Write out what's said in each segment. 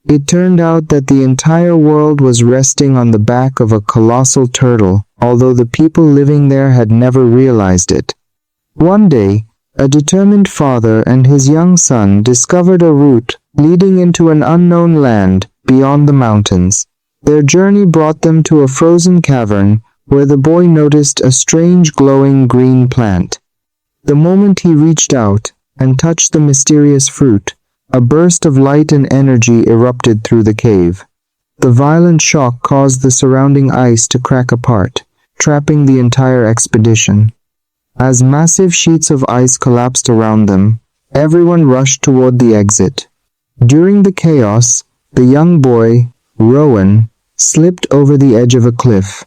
It turned out that the entire world was resting on the back of a colossal turtle, although the people living there had never realized it. One day, a determined father and his young son discovered a route leading into an unknown land beyond the mountains. Their journey brought them to a frozen cavern where the boy noticed a strange glowing green plant. The moment he reached out and touched the mysterious fruit, a burst of light and energy erupted through the cave. The violent shock caused the surrounding ice to crack apart, trapping the entire expedition. As massive sheets of ice collapsed around them, everyone rushed toward the exit. During the chaos, the young boy, Rowan, slipped over the edge of a cliff.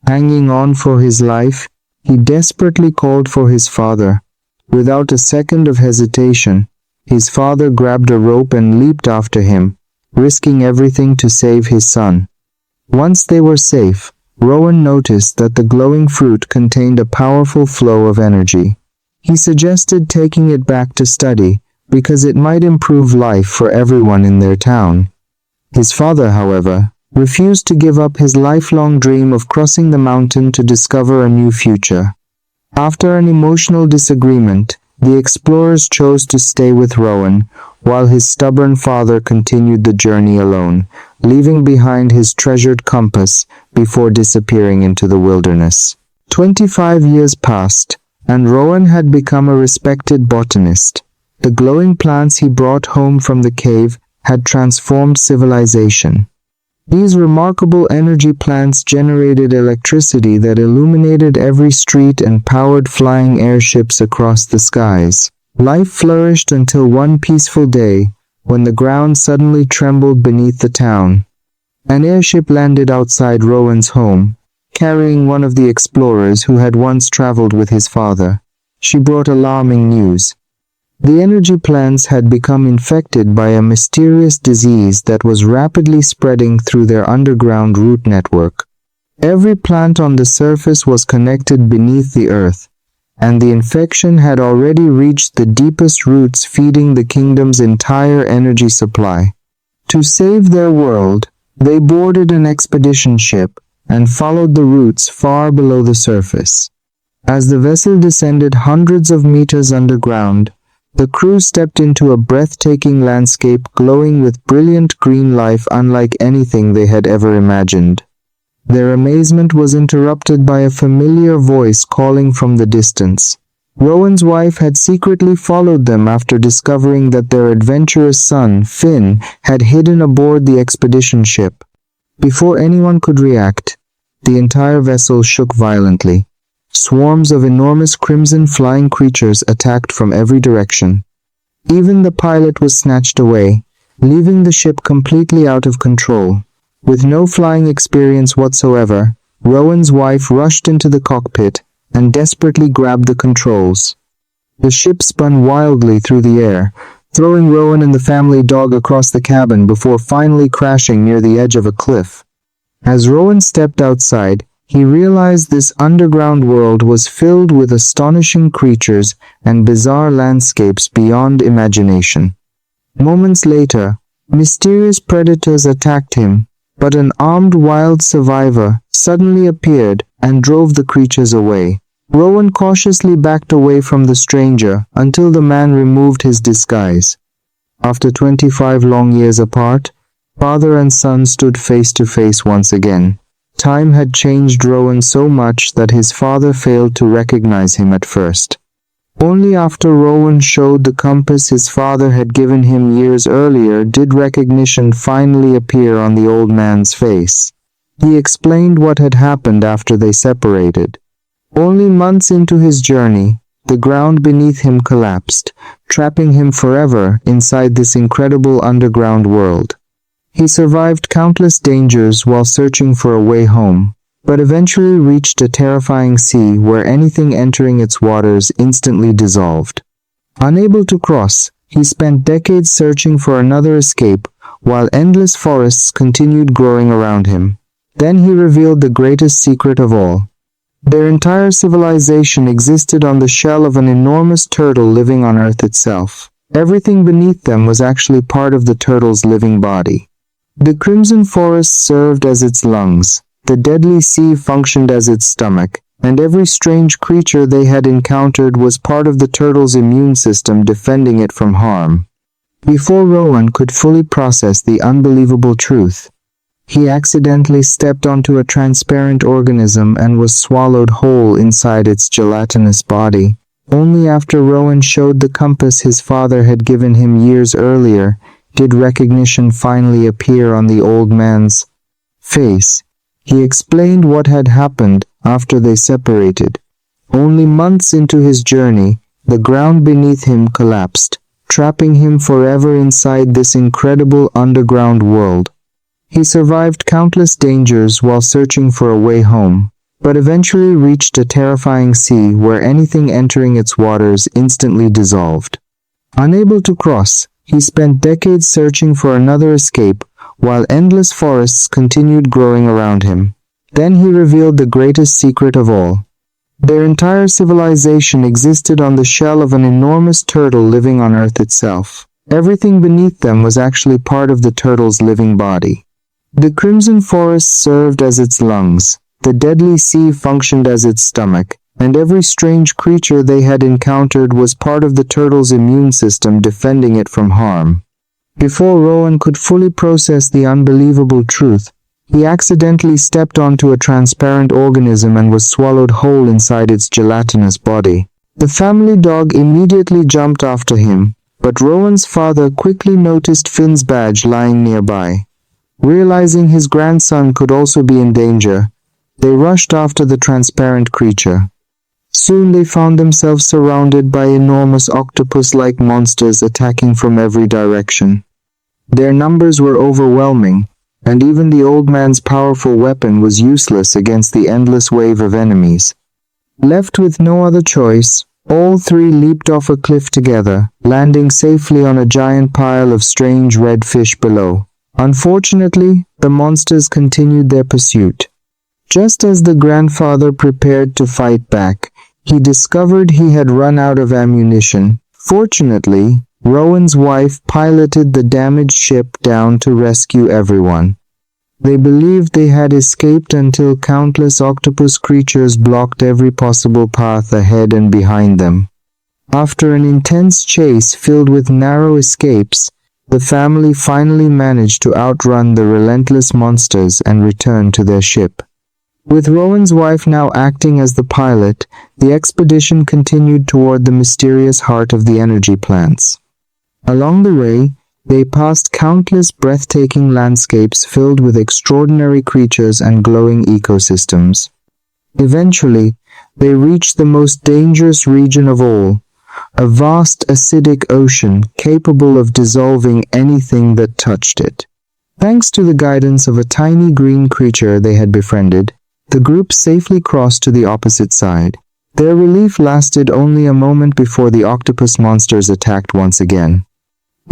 Hanging on for his life, he desperately called for his father. Without a second of hesitation, his father grabbed a rope and leaped after him, risking everything to save his son. Once they were safe, Rowan noticed that the glowing fruit contained a powerful flow of energy. He suggested taking it back to study because it might improve life for everyone in their town. His father, however, refused to give up his lifelong dream of crossing the mountain to discover a new future. After an emotional disagreement, the explorers chose to stay with Rowan, while his stubborn father continued the journey alone, leaving behind his treasured compass before disappearing into the wilderness. 25 years passed, and Rowan had become a respected botanist. The glowing plants he brought home from the cave had transformed civilization. These remarkable energy plants generated electricity that illuminated every street and powered flying airships across the skies. Life flourished until one peaceful day, when the ground suddenly trembled beneath the town. An airship landed outside Rowan's home, carrying one of the explorers who had once traveled with his father. She brought alarming news. The energy plants had become infected by a mysterious disease that was rapidly spreading through their underground root network. Every plant on the surface was connected beneath the earth, and the infection had already reached the deepest roots, feeding the kingdom's entire energy supply. To save their world, they boarded an expedition ship and followed the roots far below the surface. As the vessel descended hundreds of meters underground, the crew stepped into a breathtaking landscape glowing with brilliant green life unlike anything they had ever imagined. Their amazement was interrupted by a familiar voice calling from the distance. Rowan's wife had secretly followed them after discovering that their adventurous son, Finn, had hidden aboard the expedition ship. Before anyone could react, the entire vessel shook violently. Swarms of enormous crimson flying creatures attacked from every direction. Even the pilot was snatched away, leaving the ship completely out of control. With no flying experience whatsoever, Rowan's wife rushed into the cockpit and desperately grabbed the controls. The ship spun wildly through the air, throwing Rowan and the family dog across the cabin before finally crashing near the edge of a cliff. As Rowan stepped outside, he realized this underground world was filled with astonishing creatures and bizarre landscapes beyond imagination. Moments later, mysterious predators attacked him, but an armed wild survivor suddenly appeared and drove the creatures away. Rowan cautiously backed away from the stranger until the man removed his disguise. After 25 long years apart, father and son stood face to face once again. Time had changed Rowan so much that his father failed to recognize him at first. Only after Rowan showed the compass his father had given him years earlier did recognition finally appear on the old man's face. He explained what had happened after they separated. Only months into his journey, the ground beneath him collapsed, trapping him forever inside this incredible underground world. He survived countless dangers while searching for a way home, but eventually reached a terrifying sea where anything entering its waters instantly dissolved. Unable to cross, he spent decades searching for another escape, while endless forests continued growing around him. Then he revealed the greatest secret of all. Their entire civilization existed on the shell of an enormous turtle living on Earth itself. Everything beneath them was actually part of the turtle's living body. The crimson forest served as its lungs, the deadly sea functioned as its stomach, and every strange creature they had encountered was part of the turtle's immune system defending it from harm. Before Rowan could fully process the unbelievable truth, he accidentally stepped onto a transparent organism and was swallowed whole inside its gelatinous body. Only after Rowan showed the compass his father had given him years earlier did recognition finally appear on the old man's face. He explained what had happened after they separated. Only months into his journey, the ground beneath him collapsed, trapping him forever inside this incredible underground world. He survived countless dangers while searching for a way home, but eventually reached a terrifying sea where anything entering its waters instantly dissolved. Unable to cross, he spent decades searching for another escape while endless forests continued growing around him. Then he revealed the greatest secret of all. Their entire civilization existed on the shell of an enormous turtle living on Earth itself. Everything beneath them was actually part of the turtle's living body. The crimson forest served as its lungs, the deadly sea functioned as its stomach, and every strange creature they had encountered was part of the turtle's immune system defending it from harm. Before Rowan could fully process the unbelievable truth, he accidentally stepped onto a transparent organism and was swallowed whole inside its gelatinous body. The family dog immediately jumped after him, but Rowan's father quickly noticed Finn's badge lying nearby. Realizing his grandson could also be in danger, they rushed after the transparent creature. Soon they found themselves surrounded by enormous octopus-like monsters attacking from every direction. Their numbers were overwhelming, and even the old man's powerful weapon was useless against the endless wave of enemies. Left with no other choice, all three leaped off a cliff together, landing safely on a giant pile of strange red fish below. Unfortunately, the monsters continued their pursuit. Just as the grandfather prepared to fight back, he discovered he had run out of ammunition. Fortunately, Rowan's wife piloted the damaged ship down to rescue everyone. They believed they had escaped until countless octopus creatures blocked every possible path ahead and behind them. After an intense chase filled with narrow escapes, the family finally managed to outrun the relentless monsters and return to their ship. With Rowan's wife now acting as the pilot, the expedition continued toward the mysterious heart of the energy plants. Along the way, they passed countless breathtaking landscapes filled with extraordinary creatures and glowing ecosystems. Eventually, they reached the most dangerous region of all, a vast acidic ocean capable of dissolving anything that touched it. Thanks to the guidance of a tiny green creature they had befriended, the group safely crossed to the opposite side. Their relief lasted only a moment before the octopus monsters attacked once again.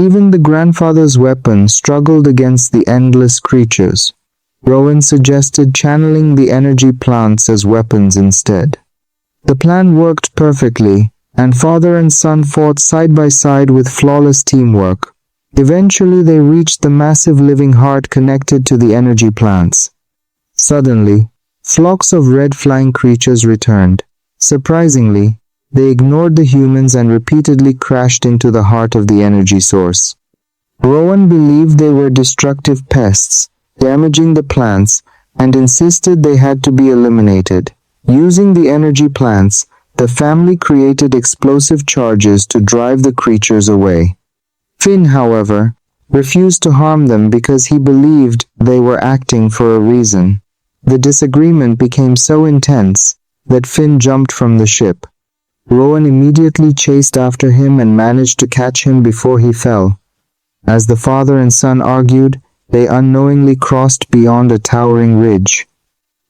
Even the grandfather's weapon struggled against the endless creatures. Rowan suggested channeling the energy plants as weapons instead. The plan worked perfectly, and father and son fought side by side with flawless teamwork. Eventually they reached the massive living heart connected to the energy plants. Suddenly, flocks of red flying creatures returned. Surprisingly, they ignored the humans and repeatedly crashed into the heart of the energy source. Rowan believed they were destructive pests, damaging the plants, and insisted they had to be eliminated. Using the energy plants, the family created explosive charges to drive the creatures away. Finn, however, refused to harm them because he believed they were acting for a reason. The disagreement became so intense that Finn jumped from the ship. Rowan immediately chased after him and managed to catch him before he fell. As the father and son argued, they unknowingly crossed beyond a towering ridge.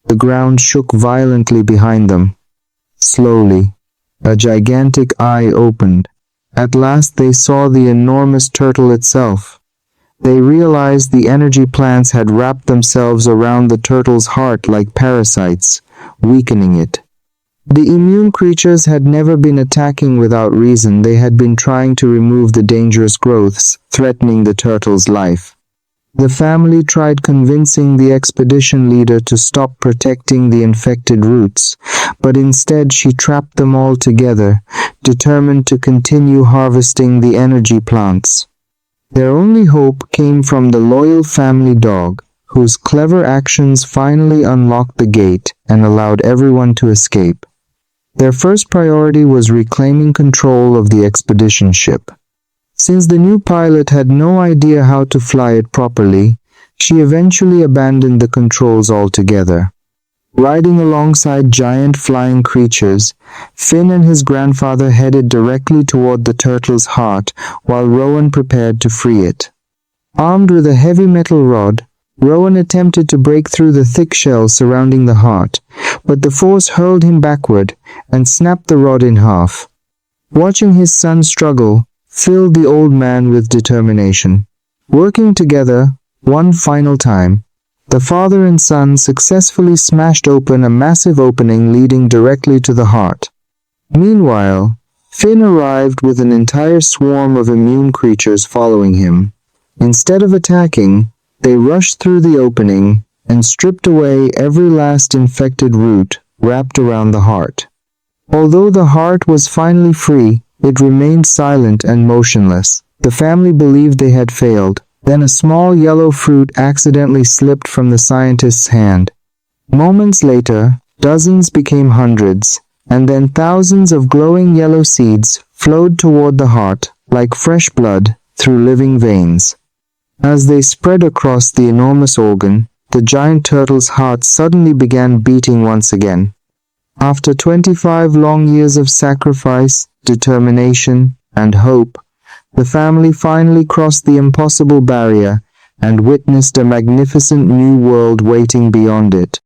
The ground shook violently behind them. Slowly, a gigantic eye opened. At last they saw the enormous turtle itself. They realized the energy plants had wrapped themselves around the turtle's heart like parasites, weakening it. The immune creatures had never been attacking without reason. They had been trying to remove the dangerous growths, threatening the turtle's life. The family tried convincing the expedition leader to stop protecting the infected roots, but instead she trapped them all together, determined to continue harvesting the energy plants. Their only hope came from the loyal family dog, whose clever actions finally unlocked the gate and allowed everyone to escape. Their first priority was reclaiming control of the expedition ship. Since the new pilot had no idea how to fly it properly, she eventually abandoned the controls altogether. Riding alongside giant flying creatures, Finn and his grandfather headed directly toward the turtle's heart while Rowan prepared to free it. Armed with a heavy metal rod, Rowan attempted to break through the thick shell surrounding the heart, but the force hurled him backward and snapped the rod in half. Watching his son struggle filled the old man with determination. Working together, one final time, the father and son successfully smashed open a massive opening leading directly to the heart. Meanwhile, Finn arrived with an entire swarm of immune creatures following him. Instead of attacking, they rushed through the opening and stripped away every last infected root wrapped around the heart. Although the heart was finally free, it remained silent and motionless. The family believed they had failed. Then a small yellow fruit accidentally slipped from the scientist's hand. Moments later, dozens became hundreds, and then thousands of glowing yellow seeds flowed toward the heart like fresh blood through living veins. As they spread across the enormous organ, the giant turtle's heart suddenly began beating once again. After 25 long years of sacrifice, determination, and hope, the family finally crossed the impossible barrier and witnessed a magnificent new world waiting beyond it.